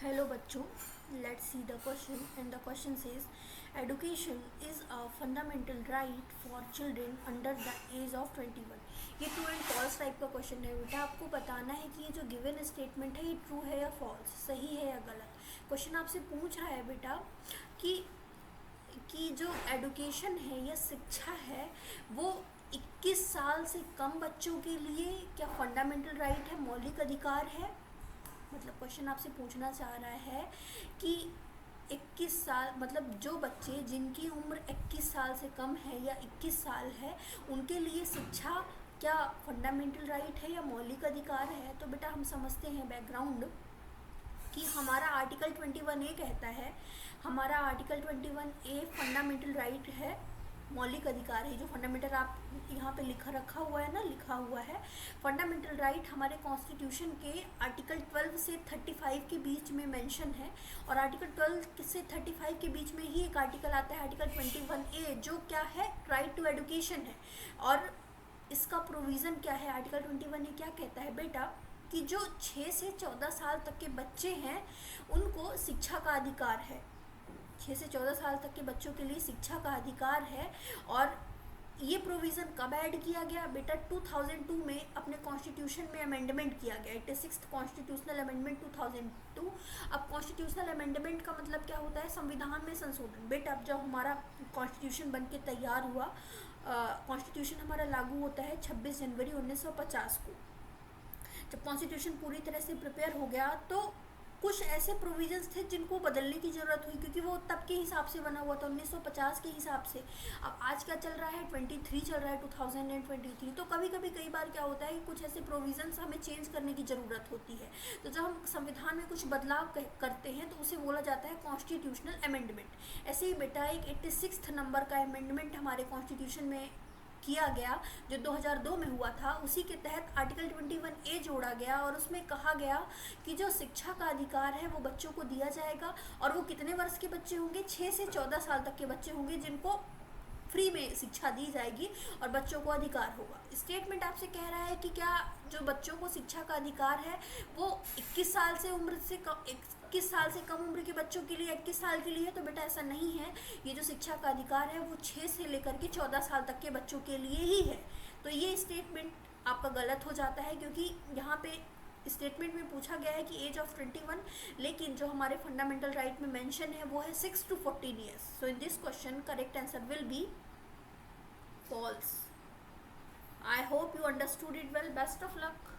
Hello बच्चों, let's see the question and the question says education is a fundamental right for children under the age of 21। ये true and false type का question है बेटा। आपको बताना है कि ये जो गिवन स्टेटमेंट है ये ट्रू है या फॉल्स, सही है या गलत। क्वेश्चन आपसे पूछ रहा है बेटा कि जो एडुकेशन है या शिक्षा है वो 21 साल से कम बच्चों के लिए क्या फंडामेंटल राइट है, मौलिक अधिकार है। मतलब क्वेश्चन आपसे पूछना चाह रहा है कि 21 साल मतलब जो बच्चे जिनकी उम्र 21 साल से कम है या 21 साल है उनके लिए शिक्षा क्या फंडामेंटल राइट है या मौलिक अधिकार है। तो बेटा हम समझते हैं बैकग्राउंड कि हमारा आर्टिकल 21A कहता है, हमारा आर्टिकल 21A फंडामेंटल राइट है, मौलिक अधिकार है। जो फंडामेंटल आप यहाँ पे लिखा हुआ है फंडामेंटल राइट हमारे कॉन्स्टिट्यूशन के आर्टिकल 12 से 35 के बीच में मेंशन है। और आर्टिकल 12 से 35 के बीच में ही एक आर्टिकल आता है आर्टिकल 21A जो क्या है, राइट टू एडुकेशन है। और इसका प्रोविज़न क्या है, आर्टिकल 21A क्या कहता है बेटा कि जो 6 से 14 साल तक के बच्चे हैं उनको शिक्षा का अधिकार है। 6 से 14 साल तक के बच्चों के लिए शिक्षा का अधिकार है। और ये प्रोविज़न कब ऐड किया गया बेटा, 2002 में अपने कॉन्स्टिट्यूशन में अमेंडमेंट किया गया, 86th कॉन्स्टिट्यूशनल अमेंडमेंट 2002। अब कॉन्स्टिट्यूशनल अमेंडमेंट का मतलब क्या होता है, संविधान में संशोधन। बेटा अब जब हमारा कॉन्स्टिट्यूशन बन के तैयार हुआ, कॉन्स्टिट्यूशन हमारा लागू होता है 26 जनवरी 1950 को। जब कॉन्स्टिट्यूशन पूरी तरह से प्रिपेयर हो गया तो कुछ ऐसे प्रोविजंस थे जिनको बदलने की ज़रूरत हुई क्योंकि वो तब के हिसाब से बना हुआ था, 1950 के हिसाब से। अब आज क्या चल रहा है, 23 चल रहा है, 2023। तो कभी कई बार क्या होता है कि कुछ ऐसे प्रोविजंस हमें चेंज करने की ज़रूरत होती है। तो जब हम संविधान में कुछ बदलाव करते हैं तो उसे बोला जाता है कॉन्स्टिट्यूशनल अमेंडमेंट। ऐसे ही बेटा एक 86th नंबर का अमेंडमेंट हमारे कॉन्स्टिट्यूशन में किया गया जो 2002 में हुआ था। उसी के तहत आर्टिकल 21A जोड़ा गया और उसमें कहा गया कि जो शिक्षा का अधिकार है वो बच्चों को दिया जाएगा। और वो कितने वर्ष के बच्चे होंगे, 6 से 14 साल तक के बच्चे होंगे जिनको फ्री में शिक्षा दी जाएगी और बच्चों को अधिकार होगा। स्टेटमेंट आपसे कह रहा है कि क्या जो बच्चों को शिक्षा का अधिकार है वो 21 साल से उम्र से 21 साल से कम उम्र के बच्चों के लिए 21 साल के लिए है। तो बेटा ऐसा नहीं है, ये जो शिक्षा का अधिकार है वो 6 से लेकर के 14 साल तक के बच्चों के लिए ही है। तो ये स्टेटमेंट आपका गलत हो जाता है क्योंकि यहाँ पे स्टेटमेंट में पूछा गया है कि एज ऑफ 21, लेकिन जो हमारे फंडामेंटल राइट में मेंशन है वो है 6 to 14 years. So in this question correct answer will be false. I hope you understood it well. Best of luck.